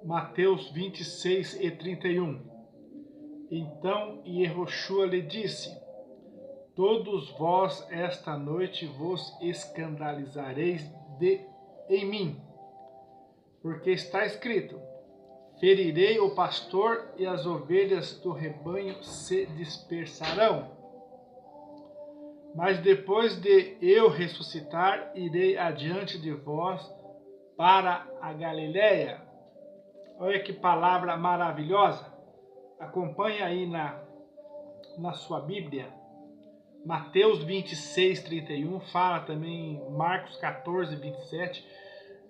Mateus 26:31. Então Yehoshua lhe disse: todos vós esta noite vos escandalizareis em mim, porque está escrito: ferirei o pastor e as ovelhas do rebanho se dispersarão. Mas depois de eu ressuscitar, irei adiante de vós para a Galiléia. Olha que palavra maravilhosa. Acompanhe aí na sua Bíblia. Mateus 26:31, fala também em Marcos 14:27,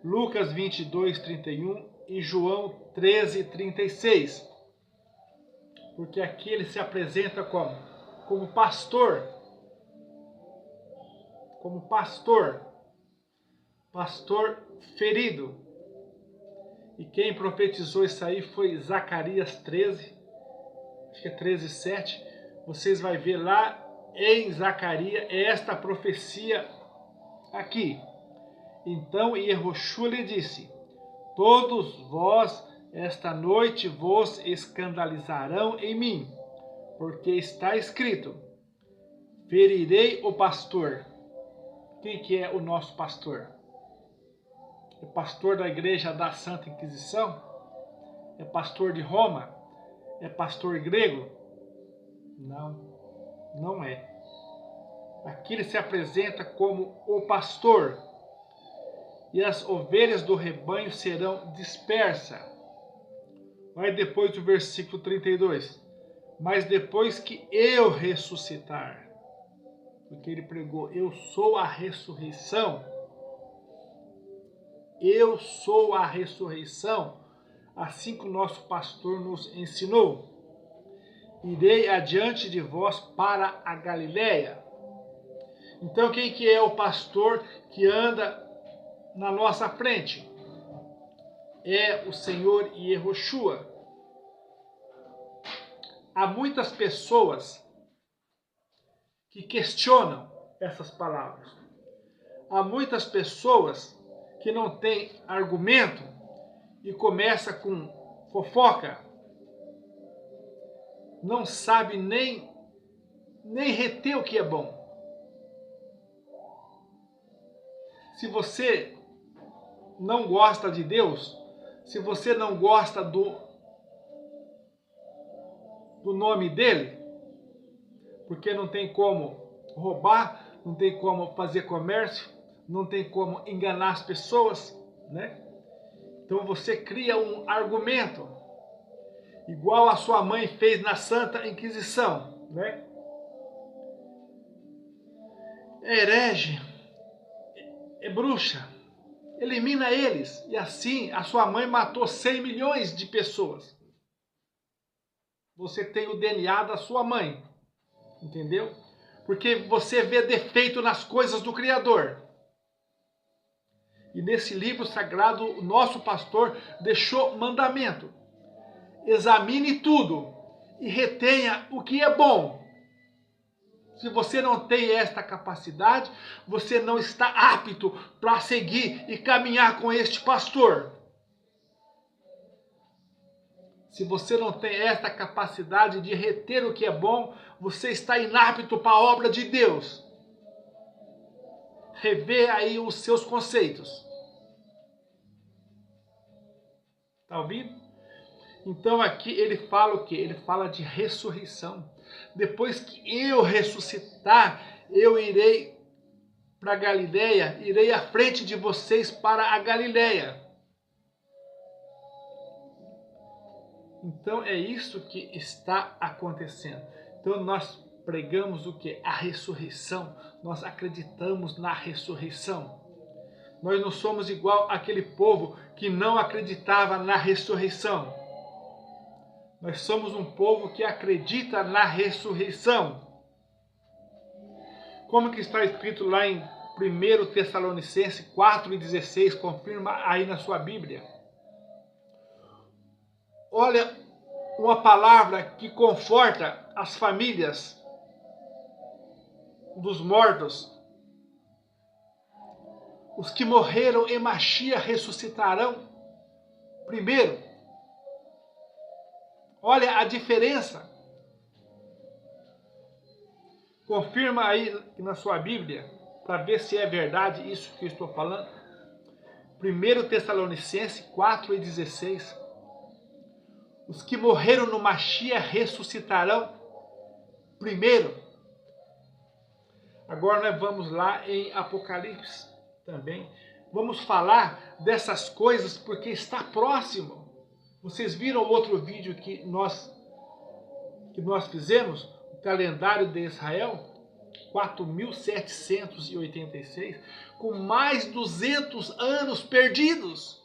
Lucas 22:31 e João 13:36. Porque aqui ele se apresenta como pastor. Como pastor ferido. E quem profetizou isso aí foi Zacarias 13, acho que é 13:7. Vocês vão ver lá em Zacarias esta profecia aqui. Então Yehoshua lhe disse: todos vós esta noite vos escandalizarão em mim, porque está escrito: ferirei o pastor. Quem que é o nosso pastor? É pastor da igreja da Santa Inquisição? É pastor de Roma? É pastor grego? Não, não é. Aqui ele se apresenta como o pastor. E as ovelhas do rebanho serão dispersas. Vai depois do versículo 32. Mas depois que eu ressuscitar, porque ele pregou: eu sou a ressurreição. Eu sou a ressurreição, assim que o nosso pastor nos ensinou. Irei adiante de vós para a Galiléia. Então quem que é o pastor que anda na nossa frente? É o Senhor Yehoshua. Há muitas pessoas que questionam essas palavras. Há muitas pessoas que não têm argumento e começa com fofoca. Não sabe nem reter o que é bom. Se você não gosta de Deus, se você não gosta do nome dele, porque não tem como roubar, não tem como fazer comércio, não tem como enganar as pessoas, né? Então você cria um argumento, igual a sua mãe fez na Santa Inquisição, né? É herege, é bruxa, elimina eles. E assim a sua mãe matou 100 milhões de pessoas. Você tem o DNA da sua mãe, entendeu? Porque você vê defeito nas coisas do Criador. E nesse livro sagrado, o nosso pastor deixou mandamento. Examine tudo e retenha o que é bom. Se você não tem esta capacidade, você não está apto para seguir e caminhar com este pastor. Se você não tem esta capacidade de reter o que é bom, você está inapto para a obra de Deus. Revê aí os seus conceitos. Tá ouvindo? Então aqui ele fala o quê? Ele fala de ressurreição. Depois que eu ressuscitar, eu irei para a Galiléia, irei à frente de vocês para a Galiléia. Então é isso que está acontecendo. Então nós pregamos o que? A ressurreição. Nós acreditamos na ressurreição. Nós não somos igual aquele povo que não acreditava na ressurreição. Nós somos um povo que acredita na ressurreição. Como que está escrito lá em 1 Tessalonicenses 4:16, confirma aí na sua Bíblia. Olha, uma palavra que conforta as famílias dos mortos. Os que morreram em Machia ressuscitarão primeiro. Olha a diferença. Confirma aí na sua Bíblia, para ver se é verdade isso que eu estou falando. 1 Tessalonicenses 4:16. Os que morreram no Mashiach ressuscitarão primeiro. Agora nós vamos lá em Apocalipse também. Vamos falar dessas coisas porque está próximo. Vocês viram o outro vídeo que nós fizemos? O calendário de Israel? 4.786, com mais 200 anos perdidos.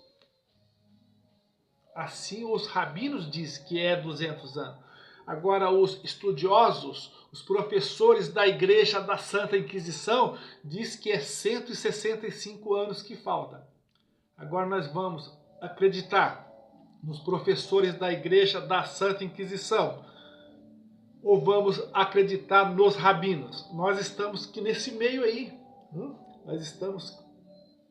Assim os rabinos dizem que é 200 anos. Agora os estudiosos, os professores da Igreja da Santa Inquisição, diz que é 165 anos que falta. Agora nós vamos acreditar nos professores da Igreja da Santa Inquisição, ou vamos acreditar nos rabinos? Nós estamos aqui nesse meio aí. Nós estamos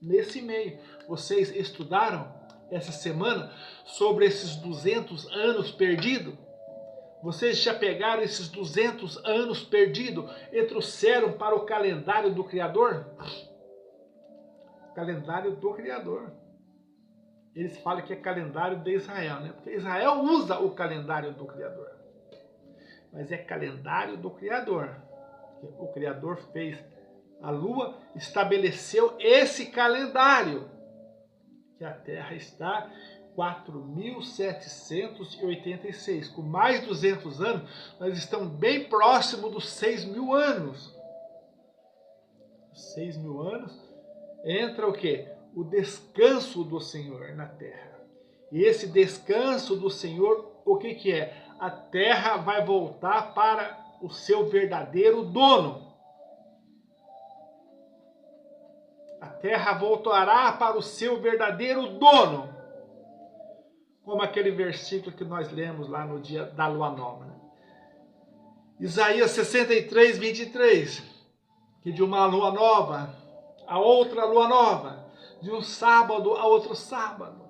nesse meio. Vocês estudaram essa semana sobre esses 200 anos perdidos? Vocês já pegaram esses 200 anos perdidos e trouxeram para o calendário do Criador? Calendário do Criador. Eles falam que é calendário de Israel, né? Porque Israel usa o calendário do Criador. Mas é calendário do Criador. O Criador fez a lua, estabeleceu esse calendário. Que a Terra está 4.786. Com mais 200 anos, nós estamos bem próximo dos 6.000 anos. 6.000 anos, entra o quê? O descanso do Senhor na Terra. E esse descanso do Senhor, o que que é? A terra vai voltar para o seu verdadeiro dono. A terra voltará para o seu verdadeiro dono. Como aquele versículo que nós lemos lá no dia da lua nova. Né? Isaías 63:23. Que de uma lua nova a outra lua nova, de um sábado a outro sábado,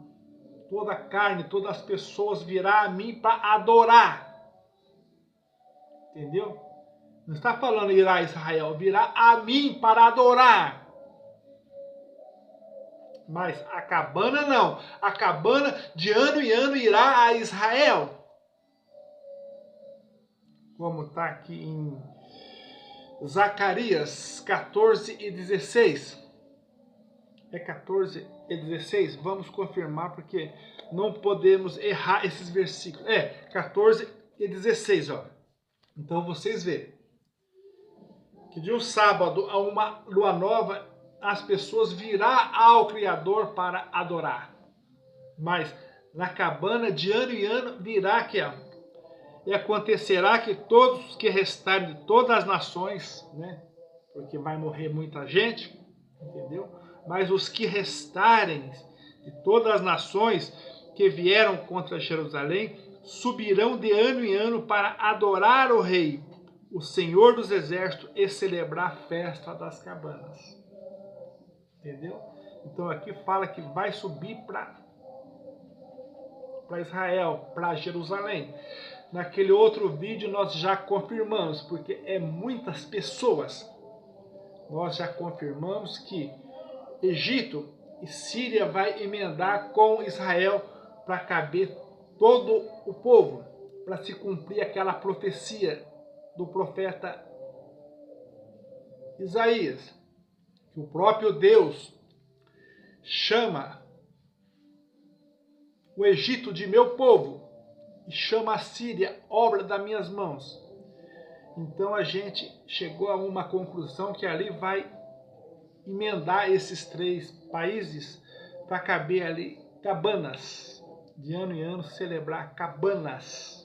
toda a carne, todas as pessoas virá a mim para adorar. Entendeu? Não está falando irá a Israel, virá a mim para adorar. Mas a cabana não. A cabana de ano em ano irá a Israel. Como está aqui em Zacarias 14:16. É 14:16? Vamos confirmar porque não podemos errar esses versículos. É, 14:16, ó. Então vocês veem que de um sábado a uma lua nova as pessoas virá ao Criador para adorar. Mas na cabana de ano em ano virá aqui, ó. E acontecerá que todos os que restarem de todas as nações, né? Porque vai morrer muita gente, entendeu? Mas os que restarem de todas as nações que vieram contra Jerusalém subirão de ano em ano para adorar o Rei, o Senhor dos Exércitos, e celebrar a festa das cabanas. Entendeu? Então aqui fala que vai subir para Israel, para Jerusalém. Naquele outro vídeo nós já confirmamos, porque é muitas pessoas. Nós já confirmamos que Egito e Síria vai emendar com Israel para caber todo o povo, para se cumprir aquela profecia do profeta Isaías, que o próprio Deus chama o Egito de meu povo e chama a Síria obra das minhas mãos. Então a gente chegou a uma conclusão que ali vai emendar esses três países para caber ali cabanas. De ano em ano celebrar cabanas.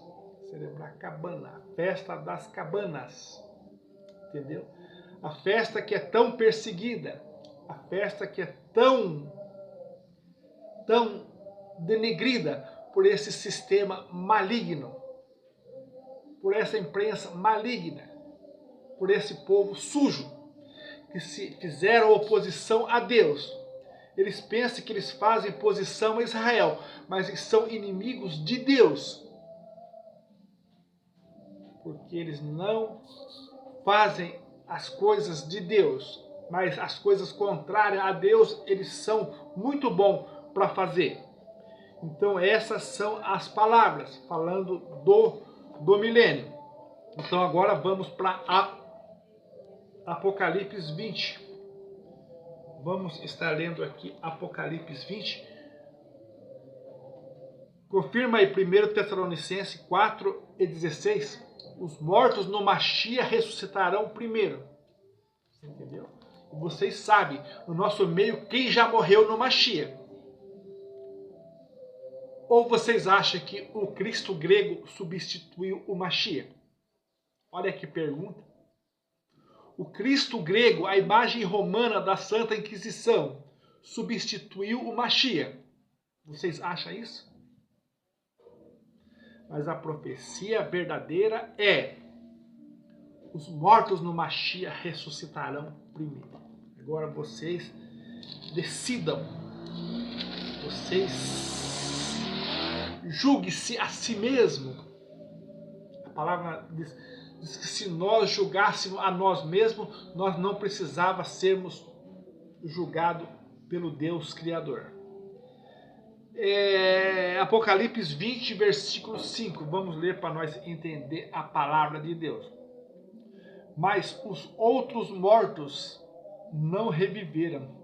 Celebrar cabana. Festa das cabanas. Entendeu? A festa que é tão perseguida. A festa que é tão denegrida por esse sistema maligno. Por essa imprensa maligna. Por esse povo sujo. Que se fizeram oposição a Deus. Eles pensam que eles fazem oposição a Israel, mas eles são inimigos de Deus. porque eles não fazem as coisas de Deus, mas as coisas contrárias a Deus, eles são muito bons para fazer. Então essas são as palavras, falando do milênio. Então agora vamos para Apocalipse 20. Vamos estar lendo aqui Apocalipse 20. Confirma aí 1 Tessalonicenses 4:16. Os mortos no Mashiach ressuscitarão primeiro. Você entendeu? E vocês sabem, no nosso meio, quem já morreu no Mashiach. Ou vocês acham que o Cristo grego substituiu o Mashiach? Olha que pergunta. O Cristo grego, a imagem romana da Santa Inquisição, substituiu o Mashiach. Vocês acham isso? Mas a profecia verdadeira é: os mortos no Mashiach ressuscitarão primeiro. Agora vocês decidam. Vocês julguem-se a si mesmo. A palavra diz que se nós julgássemos a nós mesmos, nós não precisávamos sermos julgados pelo Deus Criador. Apocalipse 20, versículo 5. Vamos ler para nós entender a palavra de Deus. Mas os outros mortos não reviveram.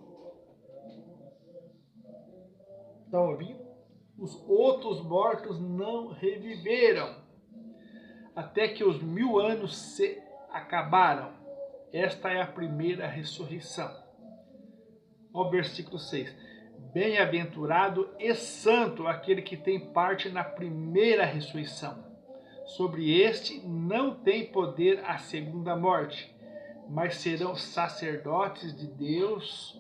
Estão ouvindo? Os outros mortos não reviveram, até que os 1000 anos se acabaram. Esta é a primeira ressurreição. Olha o versículo 6. Bem-aventurado e santo aquele que tem parte na primeira ressurreição. Sobre este não tem poder a segunda morte, mas serão sacerdotes de Deus,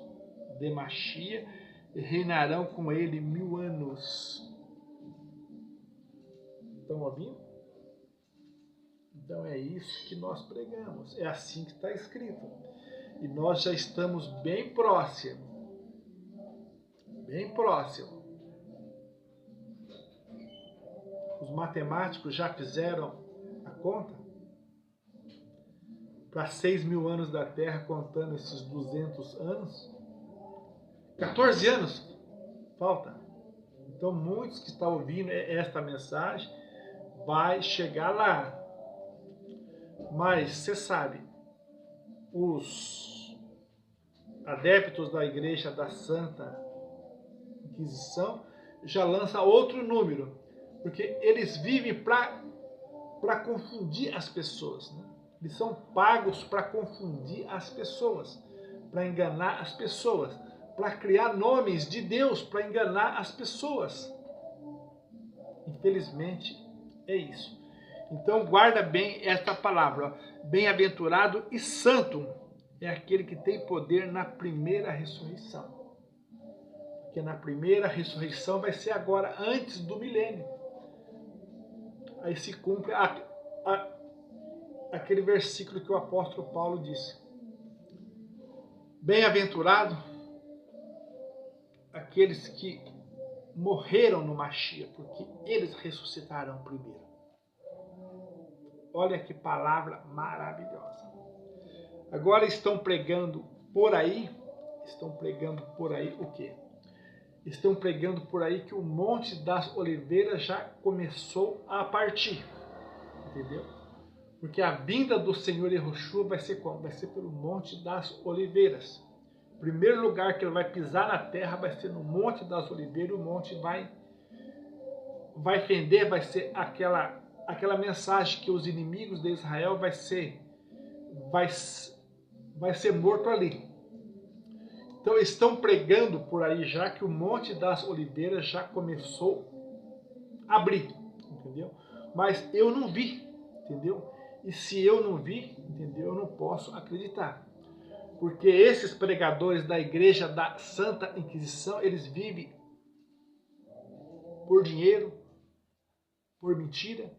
de Mashiach, e reinarão com ele 1000 anos. Estão ouvindo? Então é isso que nós pregamos. É assim que está escrito. E nós já estamos bem próximos. Bem próximo. Os matemáticos já fizeram a conta? Para 6.000 anos da Terra, contando esses 200 anos. 14 anos falta. Então muitos que estão ouvindo esta mensagem vai chegar lá. Mas você sabe, os adeptos da Igreja da Santa Inquisição já lança outro número, porque eles vivem para confundir as pessoas, né? Eles são pagos para confundir as pessoas, para enganar as pessoas, para criar nomes de Deus, para enganar as pessoas. Infelizmente é isso. Então guarda bem esta palavra. Bem-aventurado e santo é aquele que tem poder na primeira ressurreição. Porque na primeira ressurreição vai ser agora, antes do milênio. Aí se cumpre aquele versículo que o apóstolo Paulo disse. Bem-aventurado aqueles que morreram no Mashiach, porque eles ressuscitarão primeiro. Olha que palavra maravilhosa. Agora estão pregando por aí o quê? Estão pregando por aí que o Monte das Oliveiras já começou a partir. Entendeu? Porque a vinda do Senhor Yahushua vai ser como? Vai ser pelo Monte das Oliveiras. O primeiro lugar que ele vai pisar na terra vai ser no Monte das Oliveiras. O monte vai fender, vai ser aquela mensagem que os inimigos de Israel vai ser morto ali. Então estão pregando por aí já que o Monte das Oliveiras já começou a abrir, entendeu? Mas eu não vi, entendeu? E se eu não vi, entendeu? Eu não posso acreditar. Porque esses pregadores da Igreja da Santa Inquisição, eles vivem por dinheiro, por mentira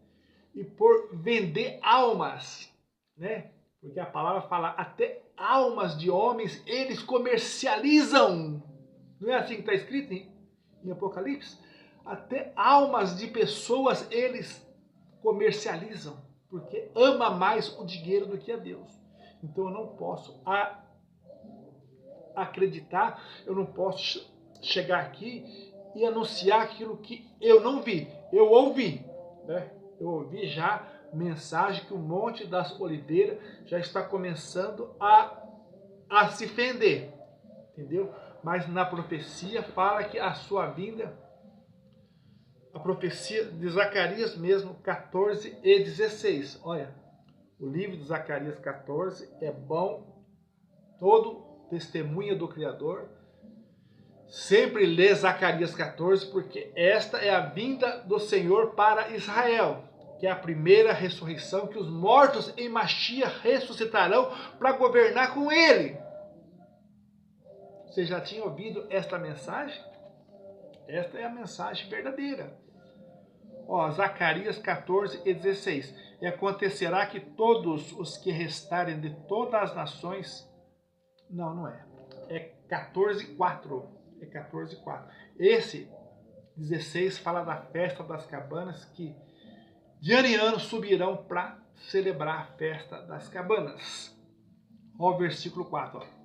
e por vender almas, né? Porque a palavra fala, até almas de homens eles comercializam. Não é assim que está escrito em Apocalipse? Até almas de pessoas eles comercializam. porque ama mais o dinheiro do que a Deus. Então eu não posso acreditar, eu não posso chegar aqui e anunciar aquilo que eu não vi. Eu ouvi, né? Eu ouvi já mensagem que o Monte das Oliveiras já está começando a se fender, entendeu? Mas na profecia fala que a sua vinda, a profecia de Zacarias mesmo, 14 e 16. Olha, o livro de Zacarias 14 é bom, todo testemunha do Criador. Sempre lê Zacarias 14, porque esta é a vinda do Senhor para Israel, que é a primeira ressurreição, que os mortos em Mashiach ressuscitarão para governar com ele. Você já tinha ouvido esta mensagem? Esta é a mensagem verdadeira. Ó, Zacarias 14 e 16. E acontecerá que todos os que restarem de todas as nações... Não é. É 14:4. É 14:4. Esse 16 fala da festa das cabanas, que de ano em ano subirão para celebrar a festa das cabanas. Ó, o versículo 4. Ó.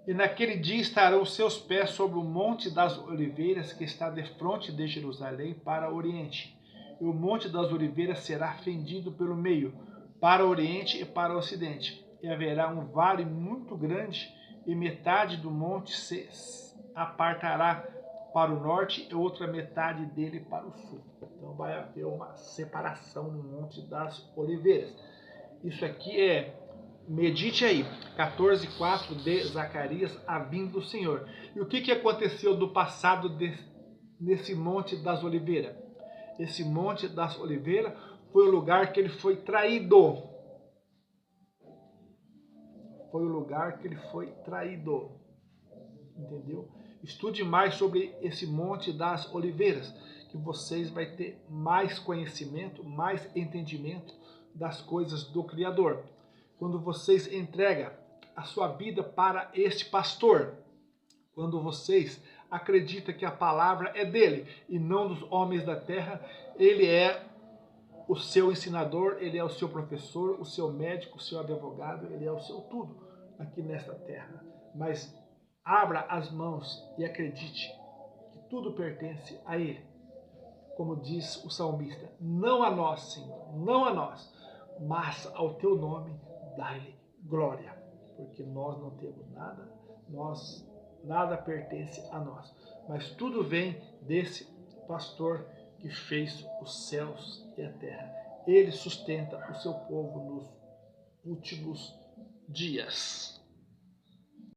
E naquele dia estarão os seus pés sobre o monte das oliveiras, que está defronte de Jerusalém para o oriente. E o monte das oliveiras será fendido pelo meio, para o oriente e para o ocidente. E haverá um vale muito grande, e metade do monte se apartará para o norte e outra metade dele para o sul. Então vai haver uma separação no monte das oliveiras. Isso aqui medite aí, 14:4 de Zacarias, a vinda do Senhor. E o que aconteceu do passado nesse monte das oliveiras? Esse monte das oliveiras foi o lugar que ele foi traído. Foi o lugar que ele foi traído. Entendeu? Estude mais sobre esse monte das oliveiras, que vocês vão ter mais conhecimento, mais entendimento das coisas do Criador. Quando vocês entregam a sua vida para este pastor, quando vocês acreditam que a palavra é dele e não dos homens da terra, ele é o seu ensinador, ele é o seu professor, o seu médico, o seu advogado, ele é o seu tudo aqui nesta terra. Mas abra as mãos e acredite que tudo pertence a ele. Como diz o salmista, não a nós, Senhor, não a nós, mas ao teu nome dá-lhe glória, porque nós não temos nada, nada pertence a nós, mas tudo vem desse pastor que fez os céus e a terra. Ele sustenta o seu povo nos últimos dias.